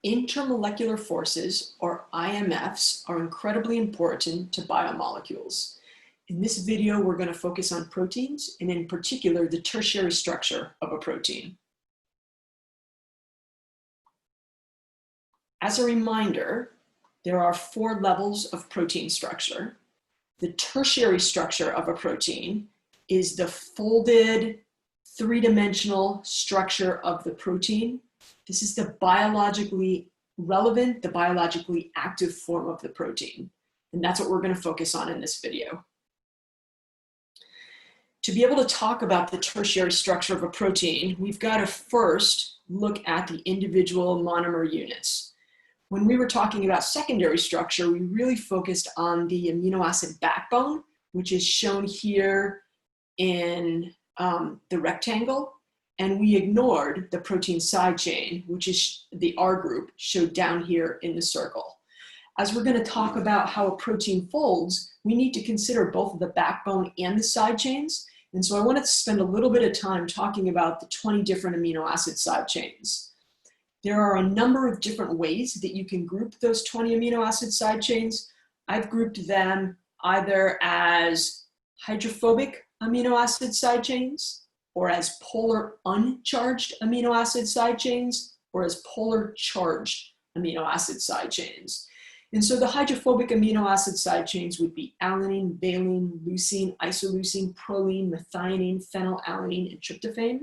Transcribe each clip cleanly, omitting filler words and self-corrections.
Intermolecular forces, or IMFs, are incredibly important to biomolecules. In this video, we're going to focus on proteins, and in particular, the tertiary structure of a protein. As a reminder, there are 4 levels of protein structure. The tertiary structure of a protein is the folded, three-dimensional structure of the protein. This is the biologically relevant, the biologically active form of the protein. And that's what we're going to focus on in this video. To be able to talk about the tertiary structure of a protein, we've got to first look at the individual monomer units. When we were talking about secondary structure, we really focused on the amino acid backbone, which is shown here in the rectangle. And we ignored the protein side chain, which is the R group, showed down here in the circle. As we're going to talk about how a protein folds, we need to consider both the backbone and the side chains. And so I wanted to spend a little bit of time talking about the 20 different amino acid side chains. There are a number of different ways that you can group those 20 amino acid side chains. I've grouped them either as hydrophobic amino acid side chains, or as polar uncharged amino acid side chains, or as polar charged amino acid side chains. And so the hydrophobic amino acid side chains would be alanine, valine, leucine, isoleucine, proline, methionine, phenylalanine, and tryptophan.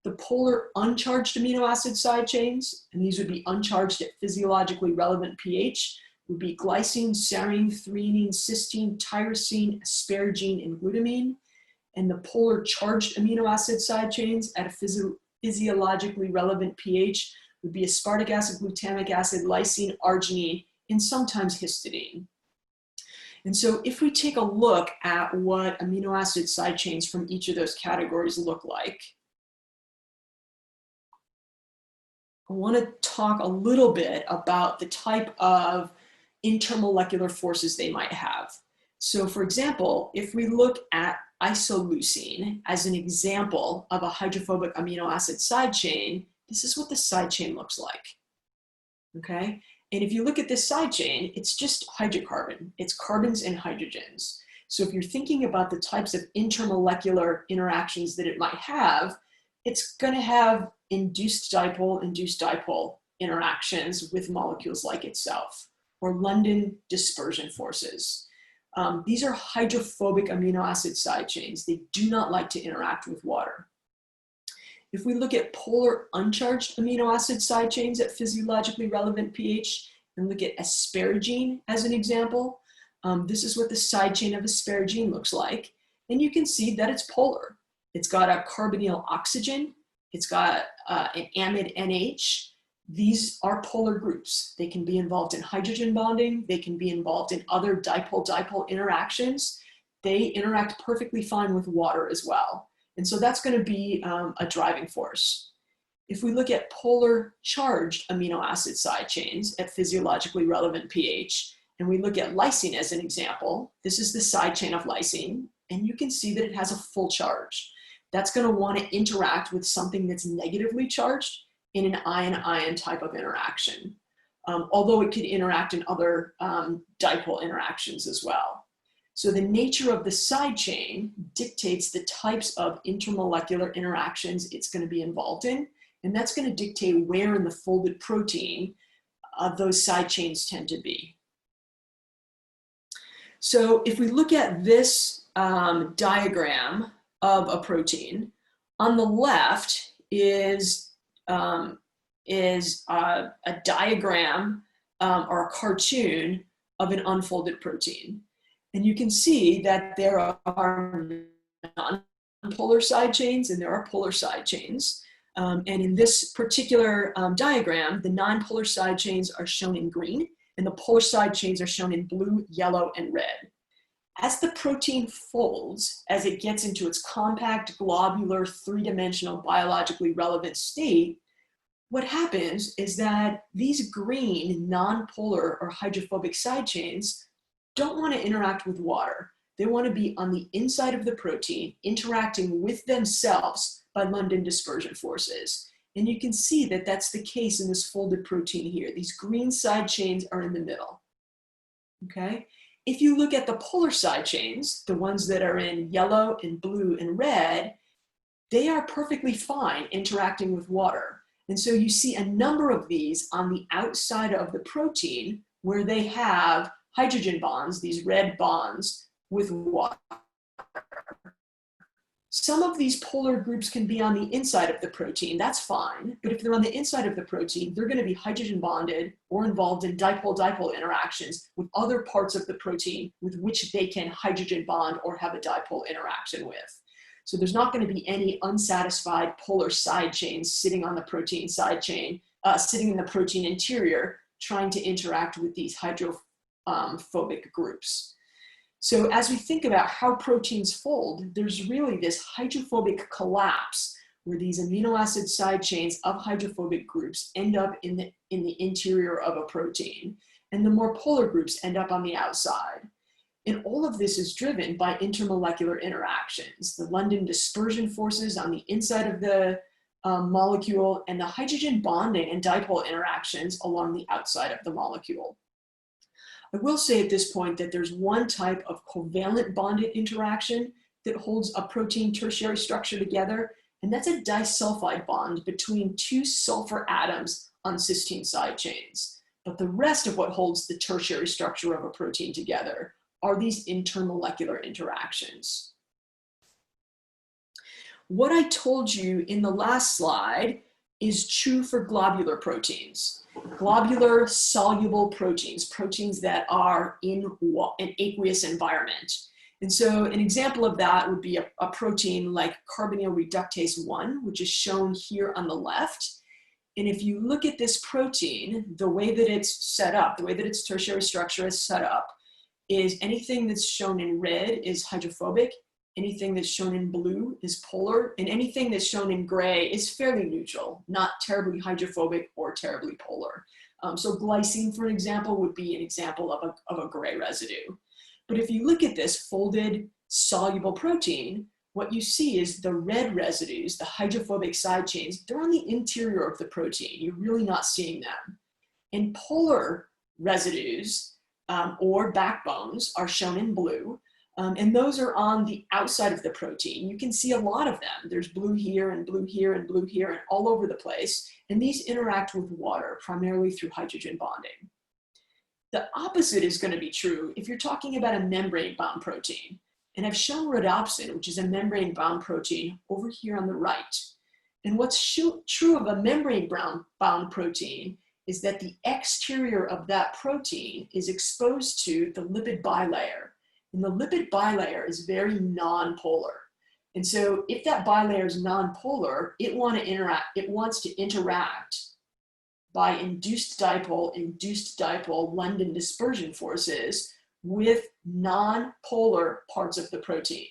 The polar uncharged amino acid side chains, and these would be uncharged at physiologically relevant pH, would be glycine, serine, threonine, cysteine, tyrosine, asparagine, and glutamine. And the polar charged amino acid side chains at a physiologically relevant pH would be aspartic acid, glutamic acid, lysine, arginine, and sometimes histidine. And so if we take a look at what amino acid side chains from each of those categories look like, I want to talk a little bit about the type of intermolecular forces they might have. So for example, if we look at isoleucine as an example of a hydrophobic amino acid side chain, this is what the side chain looks like, okay? And if you look at this side chain, it's just hydrocarbon. It's carbons and hydrogens. So if you're thinking about the types of intermolecular interactions that it might have, it's going to have induced dipole interactions with molecules like itself, or London dispersion forces. These are hydrophobic amino acid side chains. They do not like to interact with water. If we look at polar uncharged amino acid side chains at physiologically relevant pH and look at asparagine as an example, this is what the side chain of asparagine looks like. And you can see that it's polar. It's got a carbonyl oxygen. It's got an amide NH. These are polar groups. They can be involved in hydrogen bonding. They can be involved in other dipole-dipole interactions. They interact perfectly fine with water as well. And so that's going to be a driving force. If we look at polar charged amino acid side chains at physiologically relevant pH, and we look at lysine as an example, this is the side chain of lysine, and you can see that it has a full charge. That's going to want to interact with something that's negatively charged in an ion-ion type of interaction, although it could interact in other dipole interactions as well. So the nature of the side chain dictates the types of intermolecular interactions it's going to be involved in, and that's going to dictate where in the folded protein those side chains tend to be. So if we look at this diagram of a protein, on the left is a diagram or a cartoon of an unfolded protein. And you can see that there are non-polar side chains and there are polar side chains. And in this particular diagram, the non-polar side chains are shown in green and the polar side chains are shown in blue, yellow, and red. As the protein folds, as it gets into its compact, globular, three-dimensional, biologically relevant state, what happens is that these green non-polar or hydrophobic side chains don't want to interact with water. They want to be on the inside of the protein, interacting with themselves by London dispersion forces. And you can see that that's the case in this folded protein here. These green side chains are in the middle, okay? If you look at the polar side chains, the ones that are in yellow and blue and red, they are perfectly fine interacting with water. And so you see a number of these on the outside of the protein where they have hydrogen bonds, these red bonds, with water. Some of these polar groups can be on the inside of the protein, that's fine, but if they're on the inside of the protein, they're going to be hydrogen bonded or involved in dipole-dipole interactions with other parts of the protein with which they can hydrogen bond or have a dipole interaction with. So there's not going to be any unsatisfied polar side chains sitting on the protein side chain, sitting in the protein interior, trying to interact with these hydrophobic groups. So as we think about how proteins fold, there's really this hydrophobic collapse where these amino acid side chains of hydrophobic groups end up in the interior of a protein, and the more polar groups end up on the outside. And all of this is driven by intermolecular interactions, the London dispersion forces on the inside of the molecule and the hydrogen bonding and dipole interactions along the outside of the molecule. I will say at this point that there's one type of covalent bonded interaction that holds a protein tertiary structure together, and that's a disulfide bond between two sulfur atoms on cysteine side chains. But the rest of what holds the tertiary structure of a protein together are these intermolecular interactions. What I told you in the last slide is true for globular proteins. Globular soluble proteins, proteins that are in an aqueous environment. And so an example of that would be a protein like carbonyl reductase 1, which is shown here on the left. And if you look at this protein, the way that it's set up, the way that its tertiary structure is set up, is anything that's shown in red is hydrophobic, anything that's shown in blue is polar, and anything that's shown in gray is fairly neutral, not terribly hydrophobic or terribly polar. So glycine, for an example, would be an example of a gray residue. But if you look at this folded soluble protein, what you see is the red residues, the hydrophobic side chains, they're on the interior of the protein. You're really not seeing them. And polar residues or backbones are shown in blue. And those are on the outside of the protein. You can see a lot of them. There's blue here and blue here and blue here and all over the place. And these interact with water primarily through hydrogen bonding. The opposite is going to be true if you're talking about a membrane-bound protein. And I've shown rhodopsin, which is a membrane-bound protein, over here on the right. And what's true of a membrane-bound protein is that the exterior of that protein is exposed to the lipid bilayer. And the lipid bilayer is very nonpolar. And so if that bilayer is nonpolar, it wants to interact by induced dipole London dispersion forces with nonpolar parts of the protein.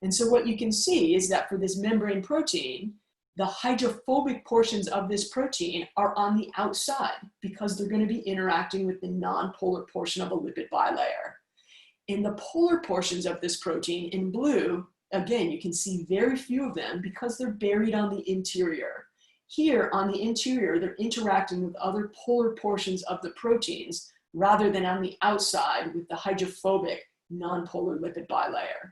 And so what you can see is that for this membrane protein, the hydrophobic portions of this protein are on the outside because they're going to be interacting with the nonpolar portion of a lipid bilayer. In the polar portions of this protein in blue, again, you can see very few of them because they're buried on the interior. Here on the interior, they're interacting with other polar portions of the proteins rather than on the outside with the hydrophobic nonpolar lipid bilayer.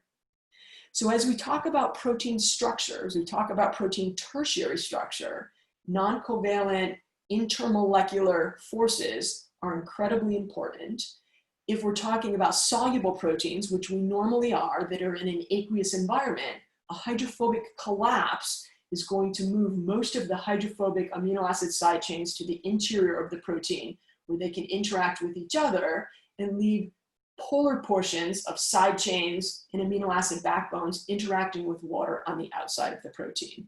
So as we talk about protein structures, we talk about protein tertiary structure, non-covalent intermolecular forces are incredibly important. If we're talking about soluble proteins, which we normally are, that are in an aqueous environment, a hydrophobic collapse is going to move most of the hydrophobic amino acid side chains to the interior of the protein where they can interact with each other and leave polar portions of side chains and amino acid backbones interacting with water on the outside of the protein.